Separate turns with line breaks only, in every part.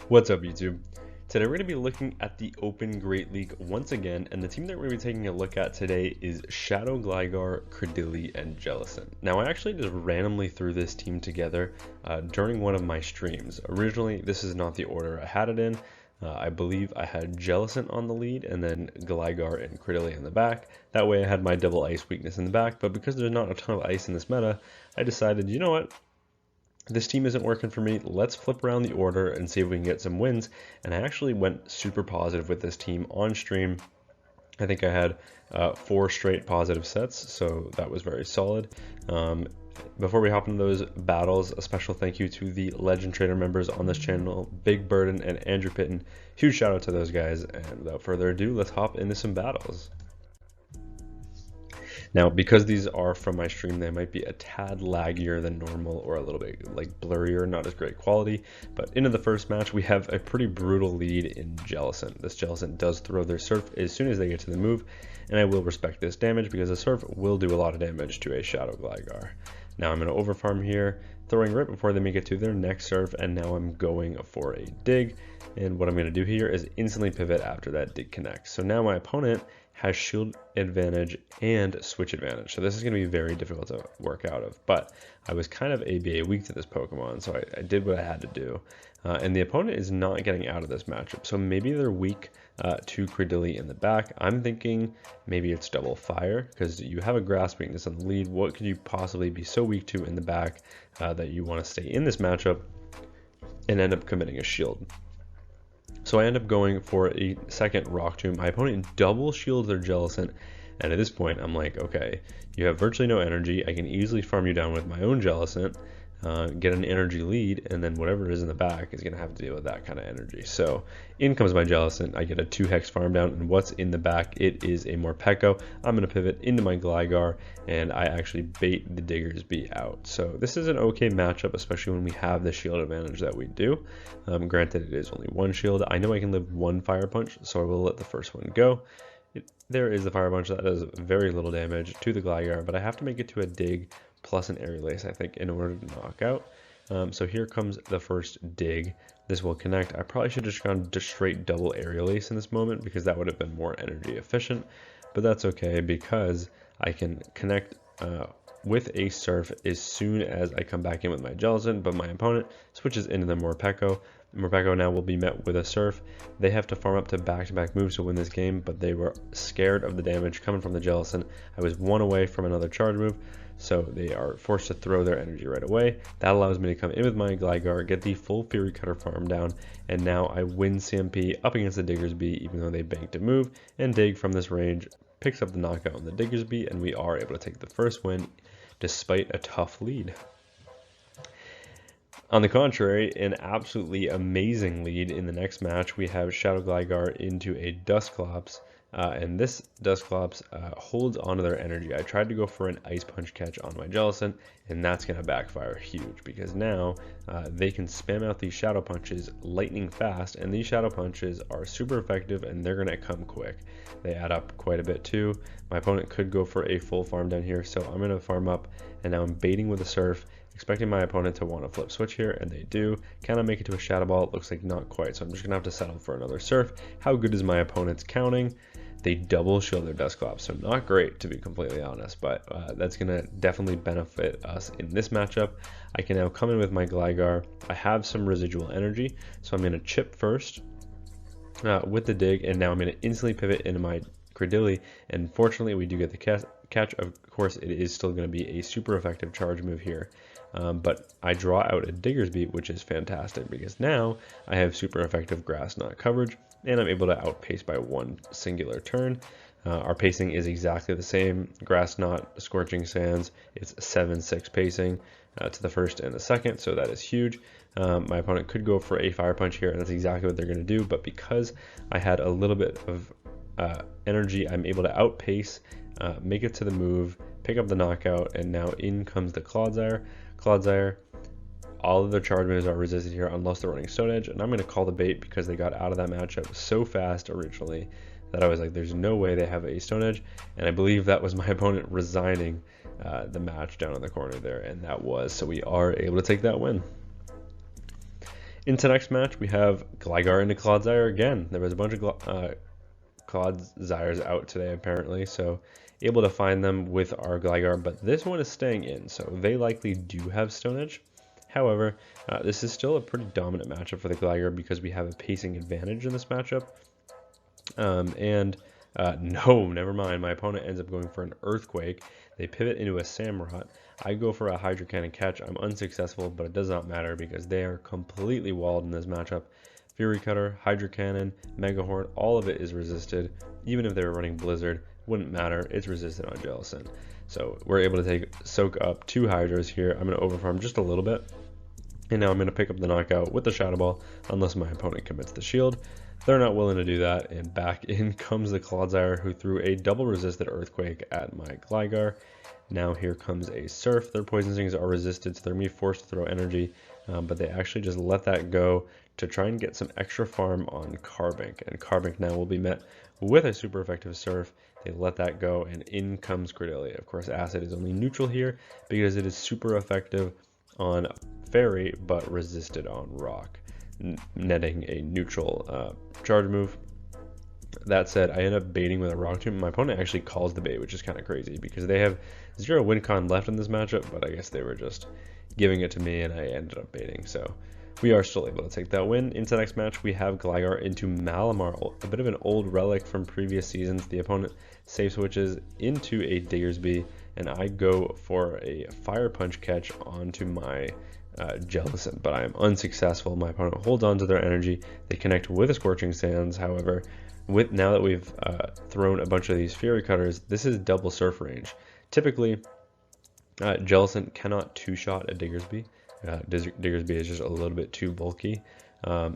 What's up, YouTube? Today we're going to be looking at the Open Great League once again, and the team that we're going to be taking a look at today is Shadow, GLIGAR, Credilli, and Jellison. Now, I actually just randomly threw this team together during one of my streams. Originally, this is not the order I had it in. I believe I had Jellison on the lead, and then GLIGAR and Credilli in the back. That way I had my double ice weakness in the back, but because there's not a ton of ice in this meta, I decided, you know what? This team isn't working for me. Let's flip around the order and see if we can get some wins. And I actually went super positive with this team on stream. I think I had 4 straight positive sets, so that was very solid. Before we hop into those battles, a special thank you to the Legend Trader members on this channel, Big Burden and Andrew Pitton. Huge shout out to those guys. And without further ado, let's hop into some battles. Now, because these are from my stream, they might be a tad laggier than normal or a little bit like blurrier, not as great quality. But into the first match, we have a pretty brutal lead in Jellison. This Jellison does throw their Surf as soon as they get to the move, and I will respect this damage because the Surf will do a lot of damage to a Shadow GLIGAR. Now I'm going to overfarm here, throwing right before they make it to their next Surf, and now I'm going for a dig. And what I'm going to do here is instantly pivot after that dig connects. So now my opponent has shield advantage and switch advantage. So this is going to be very difficult to work out of, but I was kind of ABA weak to this Pokemon, so I did what I had to do. And the opponent is not getting out of this matchup, so maybe they're weak to Credilli in the back. I'm thinking maybe it's double fire, because you have a grass weakness on the lead. What could you possibly be so weak to in the back that you want to stay in this matchup and end up committing a shield? So I end up going for a second Rock Tomb. My opponent double shields their Jellison, and at this point I'm like, okay, you have virtually no energy. I can easily farm you down with my own Jellison, get an energy lead, and then whatever is in the back is going to have to deal with that kind of energy. So in comes my Jellison. I get a 2-hex farm down, and what's in the back? It is a Morpeko. I'm going to pivot into my GLIGAR, and I actually bait the Diggersby out. So this is an okay matchup, especially when we have the shield advantage that we do. Granted, it is only one shield. I know I can live one Fire Punch, so I will let the first one go. There is the Fire Punch. That does very little damage to the GLIGAR, but I have to make it to a dig plus an Aerial Ace, I think, in order to knock out. So here comes the first dig. This will connect. I probably should have just gone just straight double Aerial Ace in this moment because that would have been more energy efficient, but that's okay because I can connect with a Surf as soon as I come back in with my Jellison, but my opponent switches into the Morpeko. Morpeko now will be met with a Surf. They have to farm up to back-to-back moves to win this game, but they were scared of the damage coming from the Jellison. I was 1 away from another charge move, so they are forced to throw their energy right away. That allows me to come in with my GLIGAR, get the full Fury Cutter farm down, and now I win CMP up against the Diggersby, even though they banked a move, and Dig from this range picks up the knockout on the Diggersby, and we are able to take the first win despite a tough lead. On the contrary, an absolutely amazing lead in the next match. We have Shadow GLIGAR into a Dusclops, and this Dusclops holds onto their energy. I tried to go for an Ice Punch catch on my Jellison, and that's going to backfire huge because now they can spam out these Shadow Punches lightning fast, and these Shadow Punches are super effective and they're going to come quick. They add up quite a bit too. My opponent could go for a full farm down here, so I'm going to farm up, and now I'm baiting with a Surf, expecting my opponent to want to flip switch here, and they do. Can I make it to a Shadow Ball? It looks like not quite, so I'm just going to have to settle for another Surf. How good is my opponent's counting? They double shield their Dusclops, so not great to be completely honest, but that's going to definitely benefit us in this matchup. I can now come in with my GLIGAR. I have some residual energy, so I'm going to chip first with the dig, and now I'm going to instantly pivot into my Credilli, and fortunately we do get the catch. Of course, it is still going to be a super effective charge move here. But I draw out a Diggersby, which is fantastic because now I have super effective Grass Knot coverage, and I'm able to outpace by 1 singular turn. Our pacing is exactly the same. Grass Knot, Scorching Sands, it's 7-6 pacing to the first and the second, so that is huge. My opponent could go for a Fire Punch here, and that's exactly what they're going to do, but because I had a little bit of energy, I'm able to outpace, make it to the move, pick up the knockout, and now in comes the Clodsire. All of their charge moves are resisted here unless they're running Stone Edge, and I'm going to call the bait because they got out of that matchup so fast originally that I was like, there's no way they have a Stone Edge, and I believe that was my opponent resigning the match down in the corner there, and that was, so we are able to take that win. Into next match, we have GLIGAR into Clodsire again. There was a bunch of Clodsires out today apparently, so able to find them with our GLIGAR, but this one is staying in, so they likely do have Stone Edge. However, this is still a pretty dominant matchup for the GLIGAR because we have a pacing advantage in this matchup. No, never mind. My opponent ends up going for an Earthquake. They pivot into a Samurott. I go for a Hydro Cannon catch. I'm unsuccessful, but it does not matter because they are completely walled in this matchup. Fury Cutter, Hydro Cannon, Mega Horn, all of it is resisted. Even if they were running Blizzard, wouldn't matter. It's resisted on Jellicent. So we're able to soak up 2 Hydras here. I'm going to overfarm just a little bit. And now I'm going to pick up the knockout with the Shadow Ball unless my opponent commits the shield. They're not willing to do that, and back in comes the Clodsire, who threw a double resisted Earthquake at my GLIGAR. Now here comes a Surf. Their Poison Stings are resisted, so they're going to be forced to throw energy, but they actually just let that go to try and get some extra farm on Carbink, and Carbink now will be met with a super effective Surf. They let that go, and in comes Credillia. Of course, Acid is only neutral here because it is super effective on Fairy, but resisted on Rock, netting a neutral charge move. That said, I end up baiting with a Rock Tomb. My opponent actually calls the bait, which is kind of crazy because they have 0 win con left in this matchup, but I guess they were just giving it to me and I ended up baiting. So we are still able to take that win. Into the next match, we have GLIGAR into Malamar, a bit of an old relic from previous seasons. The opponent safe switches into a Diggersby, and I go for a Fire Punch catch onto my Jellicent, but I am unsuccessful. My opponent holds on to their energy. They connect with a Scorching Sands. However, now that we've thrown a bunch of these Fury Cutters, this is double Surf range. Typically, Jellicent cannot two-shot a Diggersby. Diggersby is just a little bit too bulky,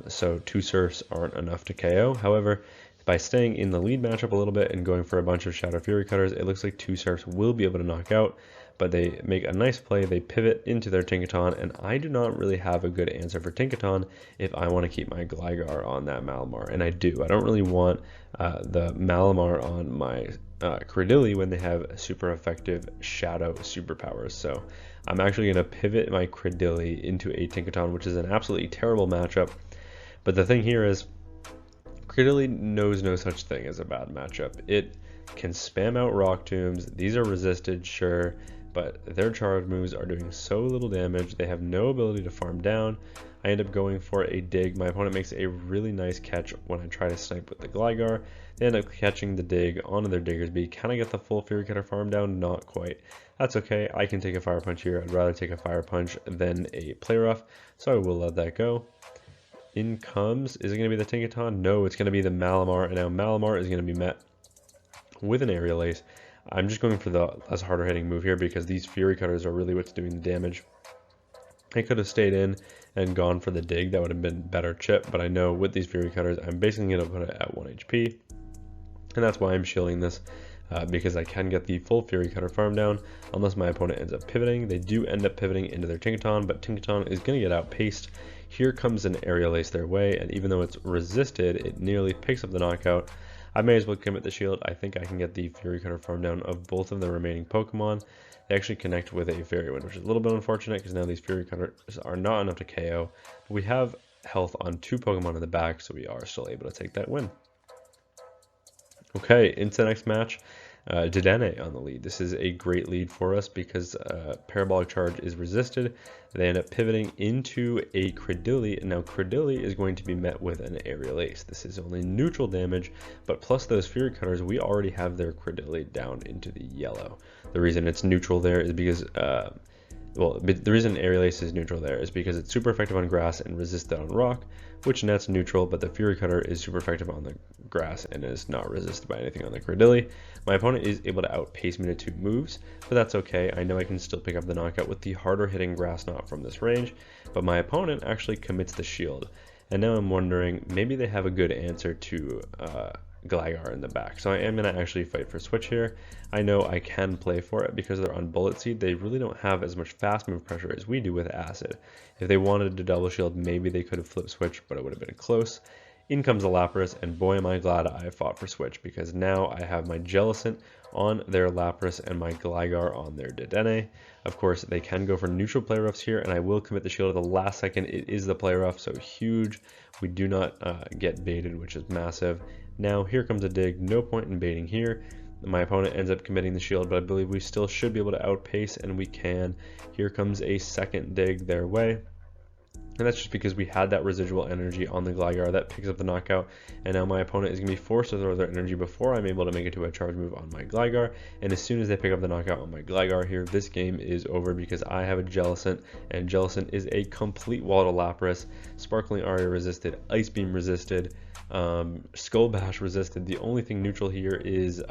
so 2 Surfs aren't enough to KO. However, by staying in the lead matchup a little bit and going for a bunch of Shadow Fury Cutters, it looks like 2 Surfs will be able to knock out, but they make a nice play. They pivot into their Tinkaton, and I do not really have a good answer for Tinkaton if I want to keep my GLIGAR on that Malamar, and I do. I don't really want the Malamar on my Credillia when they have super effective Shadow superpowers, so I'm actually going to pivot my Credillia into a Tinkaton, which is an absolutely terrible matchup. But the thing here is, Credillia knows no such thing as a bad matchup. It can spam out Rock Tombs. These are resisted, sure, but their charge moves are doing so little damage. They have no ability to farm down. I end up going for a dig. My opponent makes a really nice catch when I try to snipe with the GLIGAR. They end up catching the dig onto their Diggersby. Can I get the full Fury Cutter farm down? Not quite. That's okay. I can take a Fire Punch here. I'd rather take a Fire Punch than a Play Rough, so I will let that go. In comes, is it going to be the Tinkaton? No, it's going to be the Malamar, and now Malamar is going to be met with an Aerial Ace. I'm just going for the less harder hitting move here because these Fury Cutters are really what's doing the damage. I could have stayed in and gone for the dig. That would have been better chip, but I know with these Fury Cutters, I'm basically going to put it at 1 HP. And that's why I'm shielding this, because I can get the full Fury Cutter farm down unless my opponent ends up pivoting. They do end up pivoting into their Tinkaton, but Tinkaton is going to get outpaced. Here comes an Aerial Ace their way, and even though it's resisted, it nearly picks up the knockout. I may as well commit the shield. I think I can get the Fury Cutter farm down of both of the remaining Pokemon. They actually connect with a Fairy Wind, which is a little bit unfortunate because now these Fury Cutters are not enough to KO. But we have health on 2 Pokemon in the back, so we are still able to take that win. Okay, into the next match. Dedenne on the lead. This is a great lead for us because Parabolic Charge is resisted. They end up pivoting into a Credillia, and now Credillia is going to be met with an Aerial Ace. This is only neutral damage, but plus those Fury Cutters, we already have their Credillia down into the yellow. The reason it's neutral there is because, the reason Aerial Ace is neutral there is because it's super effective on grass and resisted on rock, which nets neutral, but the Fury Cutter is super effective on the grass and is not resisted by anything on the Credillia. My opponent is able to outpace me to 2 moves, but that's okay. I know I can still pick up the knockout with the harder hitting Grass Knot from this range, but my opponent actually commits the shield. And now I'm wondering, maybe they have a good answer to GLIGAR in the back. So I am going to actually fight for switch here. I know I can play for it because they're on Bullet Seed. They really don't have as much fast move pressure as we do with Acid. If they wanted to double shield, maybe they could have flip switched, but it would have been close. In comes the Lapras, and boy am I glad I fought for switch, because now I have my Jellicent on their Lapras and my Gligar on their Dedenne. Of course, they can go for neutral play roughs here, and I will commit the shield at the last second. It is the play rough, so huge. We do not get baited, which is massive. Now here comes a dig, no point in baiting here. My opponent ends up committing the shield, but I believe we still should be able to outpace, and we can. Here comes a second dig their way. And that's just because we had that residual energy on the Gligar that picks up the knockout, and now my opponent is going to be forced to throw their energy before I'm able to make it to a charge move on my Gligar. And as soon as they pick up the knockout on my Gligar here, this game is over because I have a Jellicent, and Jellicent is a complete wall to Lapras, Sparkling Aria resisted, Ice Beam resisted, Skull Bash resisted. The only thing neutral here is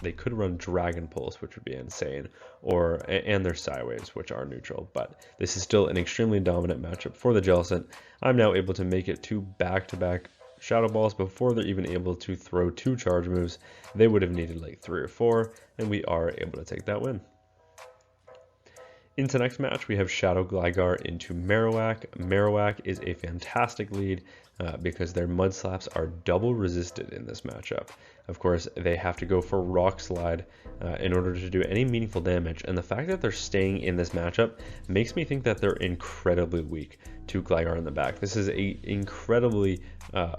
they could run Dragon Pulse, which would be insane, and their Psywaves, which are neutral, but this is still an extremely dominant matchup for the Jellicent. I'm now able to make it to back-to-back Shadow Balls before they're even able to throw 2 charge moves. They would have needed like 3 or 4, and we are able to take that win. Into next match, we have Shadow Gligar into Marowak. Marowak is a fantastic lead because their Mud Slaps are double resisted in this matchup. Of course, they have to go for Rock Slide in order to do any meaningful damage, and the fact that they're staying in this matchup makes me think that they're incredibly weak to Gligar in the back. This is a incredibly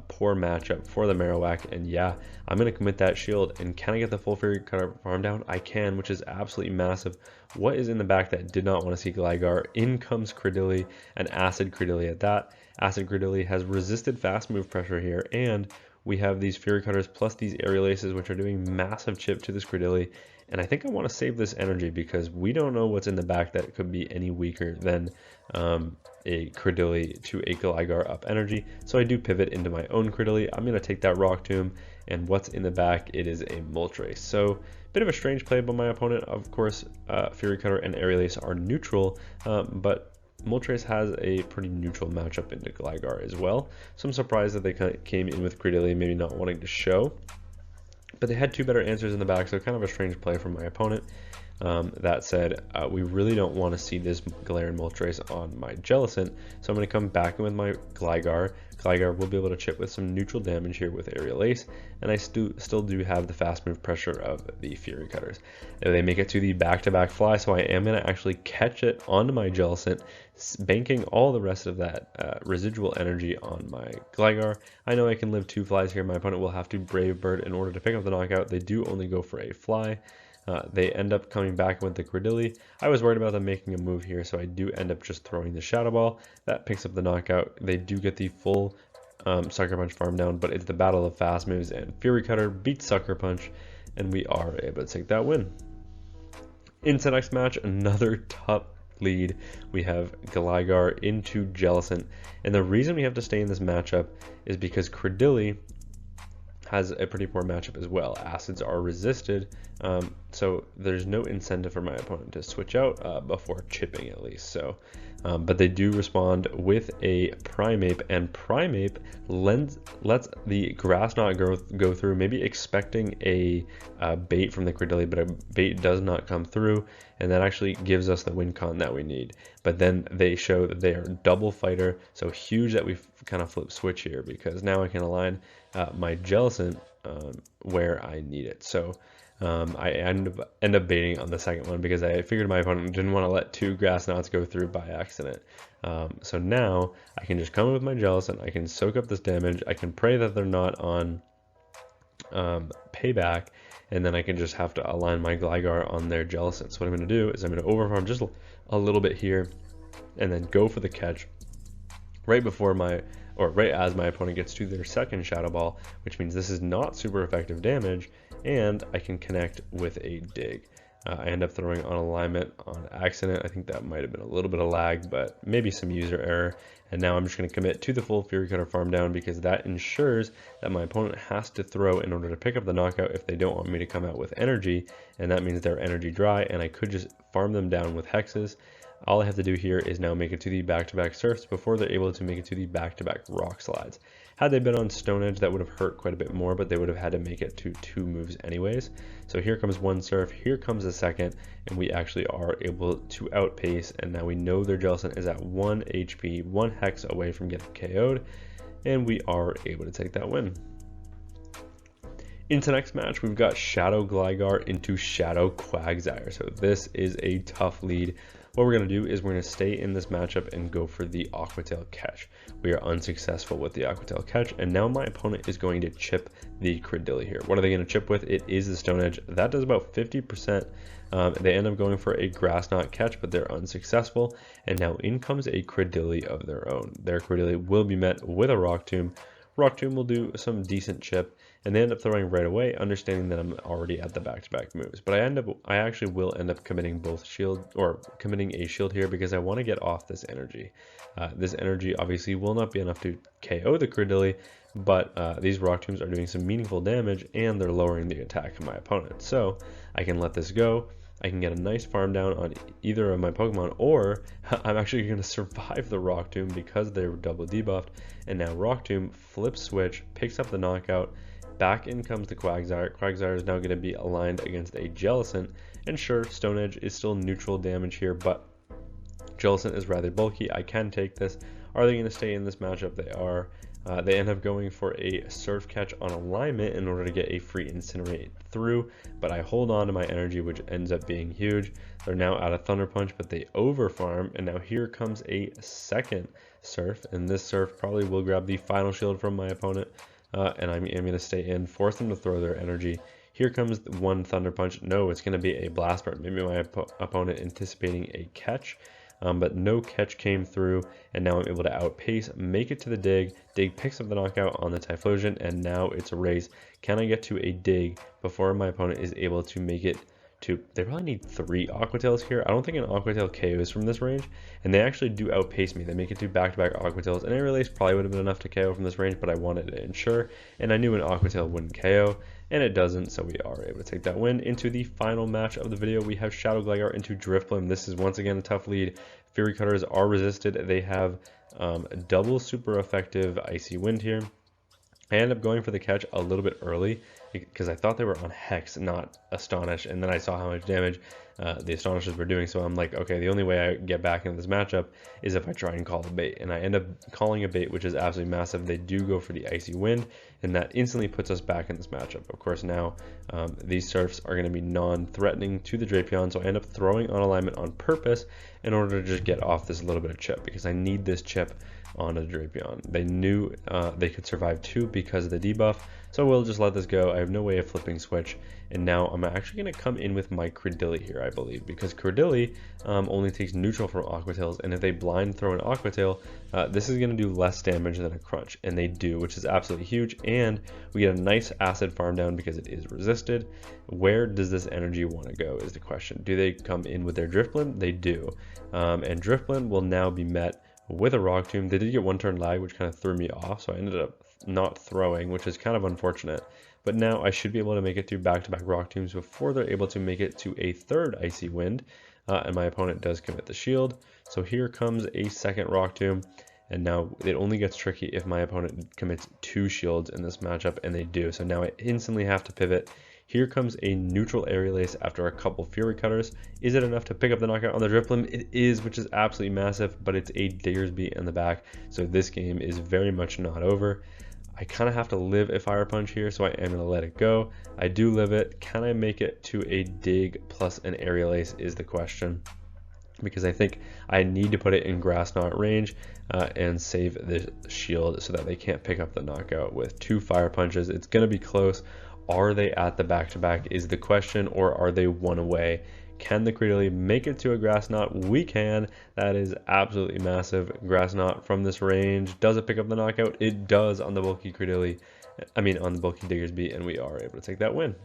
poor matchup for the Marowak, and yeah, I'm going to commit that shield. And can I get the full Fury Cutter farm down? I can, which is absolutely massive. What is in the back that did not want to see Gligar? In comes Credilli, and Acid Credilli at that. Acid Credilli has resisted fast move pressure here, and we have these Fury Cutters plus these Aerial Aces, which are doing massive chip to this Credilli. And I think I want to save this energy because we don't know what's in the back that could be any weaker than a Credilli to a Gligar up energy. So I do pivot into my own Credilli. I'm going to take that Rock Tomb, and what's in the back? It is a Moltres. So bit of a strange play by my opponent. Of course, Fury Cutter and Aerial Ace are neutral, but Moltres has a pretty neutral matchup into Gligar as well. So I'm surprised that they came in with Credilli maybe not wanting to show. But they had 2 better answers in the back, so kind of a strange play from my opponent. That said, we really don't want to see this Galarian Moltres on my Jellicent, so I'm going to come back in with my Gligar. Gligar will be able to chip with some neutral damage here with Aerial Ace, and I still do have the fast move pressure of the Fury Cutters. They make it to the back-to-back fly, so I am going to actually catch it onto my Jellicent, banking all the rest of that residual energy on my Gligar. I know I can live 2 flies here. My opponent will have to Brave Bird in order to pick up the knockout. They do only go for a fly. They end up coming back with the Credilli. I was worried about them making a move here, so I do end up just throwing the Shadow Ball. That picks up the knockout. They do get the full Sucker Punch farm down, but it's the battle of fast moves, and Fury Cutter beats Sucker Punch, and we are able to take that win. Into next match, another top lead. We have Gligar into Jellicent, and the reason we have to stay in this matchup is because Credilli has a pretty poor matchup as well. Acids are resisted, so there's no incentive for my opponent to switch out before chipping at least. So, but they do respond with a Primeape, and Primeape lets the Grass Knot go through, maybe expecting a bait from the Credilli, but a bait does not come through, and that actually gives us the win con that we need. But then they show that they are double fighter, so huge that we kind of flip switch here, because now I can align my Jellicent where I need it. So I end up baiting on the second one because I figured my opponent didn't want to let 2 Grass Knots go through by accident. So now I can just come in with my Jellicent, I can soak up this damage, I can pray that they're not on payback, and then I can just have to align my Gligar on their Jellicent. So what I'm going to do is I'm going to overfarm just a little bit here, and then go for the catch right as my opponent gets to their second Shadow Ball, which means this is not super effective damage, and I can connect with a dig. I end up throwing on alignment on accident. I think that might have been a little bit of lag, but maybe some user error. And now I'm just going to commit to the full Fury Cutter farm down because that ensures that my opponent has to throw in order to pick up the knockout if they don't want me to come out with energy, and that means they're energy dry, and I could just farm them down with hexes. All I have to do here is now make it to the back-to-back surfs before they're able to make it to the back-to-back rock slides. Had they been on Stone Edge, that would have hurt quite a bit more, but they would have had to make it to 2 moves anyways. So here comes one surf, here comes a second, and we actually are able to outpace, and now we know their Jellicent is at 1 HP, 1 hex away from getting KO'd. and we are able to take that win. Into next match, we've got Shadow GLIGAR into Shadow Quagsire. So this is a tough lead. What we're going to do is we're going to stay in this matchup and go for the Aquatail catch. We are unsuccessful with the Aquatail catch, and now my opponent is going to chip the Credilli here. What are they going to chip with? It is the Stone Edge. That does about 50%. They end up going for a Grass Knot catch, but they're unsuccessful. And now in comes a Credilli of their own. Their Credilli will be met with a Rock Tomb. Rock Tomb will do some decent chip, and they end up throwing right away, understanding that I'm already at the back-to-back moves. But I actually will end up committing both shield, or committing a shield here, because I want to get off this energy. This energy obviously will not be enough to KO the Credilli, but these Rock Tombs are doing some meaningful damage, and they're lowering the attack of my opponent. So I can let this go. I can get a nice farm down on either of my Pokemon, or I'm actually going to survive the Rock Tomb because they're double debuffed. And now Rock Tomb flips switch, picks up the knockout, back in comes the Quagsire. Quagsire is now going to be aligned against a Jellicent, and sure, Stone Edge is still neutral damage here, but Jellicent is rather bulky. I can take this. Are they going to stay in this matchup? They are. They end up going for a Surf Catch on alignment in order to get a free Incinerate through, but I hold on to my energy, which ends up being huge. They're now out of Thunder Punch, but they over farm, and now here comes a second Surf, and this Surf probably will grab the final shield from my opponent, and I'm going to stay in, force them to throw their energy. Here comes one Thunder Punch. No, it's going to be a Blast Burn. Maybe my opponent anticipating a catch. But no catch came through, and now I'm able to outpace, make it to the dig. Dig picks up the knockout on the Typhlosion, and now it's a race. Can I get to a dig before my opponent is able to make it to... They probably need 3 Aquatails here. I don't think an Aquatail KOs from this range, and they actually do outpace me. They make it to back-to-back Aquatails, and a release probably would have been enough to KO from this range, but I wanted to ensure, and I knew an Aquatail wouldn't KO, and it doesn't, so we are able to take that win. Into the final match of the video, we have Shadow GLIGAR into Drifblim. This is once again a tough lead. Fury Cutters are resisted. They have double super effective Icy Wind here. I end up going for the catch a little bit early because I thought they were on Hex, not Astonish, and then I saw how much damage the Astonishers were doing, so I'm like, okay, the only way I get back into this matchup is if I try and call a bait, and I end up calling a bait, which is absolutely massive. They do go for the Icy Wind, and that instantly puts us back in this matchup. Of course, now these Surfs are going to be non-threatening to the Drapion, so I end up throwing on alignment on purpose in order to just get off this little bit of chip, because I need this chip on a Drapion. They knew they could survive 2 because of the debuff, so we'll just let this go. I have no way of flipping switch, and now I'm actually going to come in with my Credilli here, I believe, because Credilli only takes neutral from Aquatails, and if they blind throw an Aquatail, this is going to do less damage than a Crunch, and they do, which is absolutely huge, and we get a nice acid farm down because it is resisted. Where does this energy want to go is the question. Do they come in with their Drifblim? They do, and Drifblim will now be met with a Rock Tomb. They did get 1 turn lag, which kind of threw me off, so I ended up not throwing, which is kind of unfortunate. But now I should be able to make it through back-to-back Rock Tombs before they're able to make it to a 3rd Icy Wind, and my opponent does commit the shield. So here comes a second Rock Tomb, and now it only gets tricky if my opponent commits 2 shields in this matchup, and they do. So now I instantly have to pivot. Here comes a neutral Aerial Ace after a couple Fury Cutters. Is it enough to pick up the knockout on the Drifblim? It is, which is absolutely massive, but it's a Diggersby in the back, so this game is very much not over. I kind of have to live a Fire Punch here, so I am going to let it go. I do live it. Can I make it to a Dig plus an Aerial Ace is the question, because I think I need to put it in Grass Knot range and save the shield so that they can't pick up the knockout with 2 Fire Punches. It's going to be close. Are they at the back-to-back is the question, or are they 1 away? Can the Credilli make it to a Grass Knot? We can. That is absolutely massive. Grass Knot from this range. Does it pick up the knockout? It does on the bulky Credilli. I mean, on the bulky Diggersby, and we are able to take that win.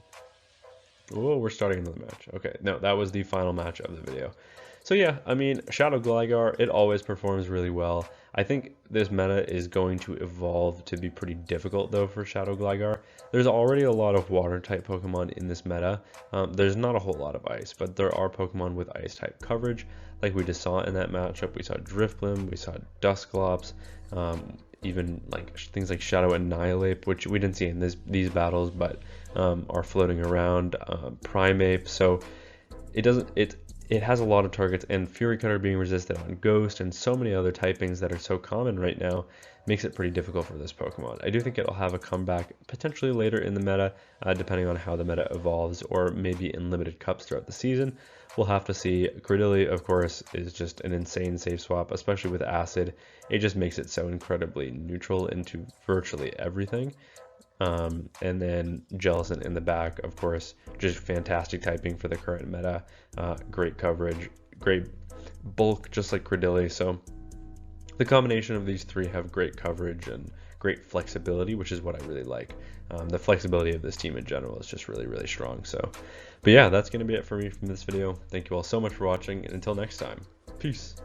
Oh, we're starting another match. Okay, no, that was the final match of the video. So yeah, I mean, Shadow GLIGAR, it always performs really well. I think this meta is going to evolve to be pretty difficult though for Shadow GLIGAR. There's already a lot of water type Pokemon in this meta. There's not a whole lot of ice, but there are Pokemon with ice type coverage. Like we just saw in that matchup, we saw Drifblim, we saw Dusclops, even like things like Shadow Annihilate, which we didn't see in these battles, but are floating around, Primeape. So it has a lot of targets, and Fury Cutter being resisted on Ghost and so many other typings that are so common right now makes it pretty difficult for this Pokemon. I do think it'll have a comeback potentially later in the meta, depending on how the meta evolves, or maybe in limited cups throughout the season. We'll have to see. Cradily, of course, is just an insane safe swap, especially with Acid. It just makes it so incredibly neutral into virtually everything. And then Jellicent in the back, of course, just fantastic typing for the current meta. Great coverage, great bulk, just like Cradily. So the combination of these three have great coverage and great flexibility, which is what I really like. The flexibility of this team in general is just really, really strong. So, but yeah, that's going to be it for me from this video. Thank you all so much for watching, and until next time, peace.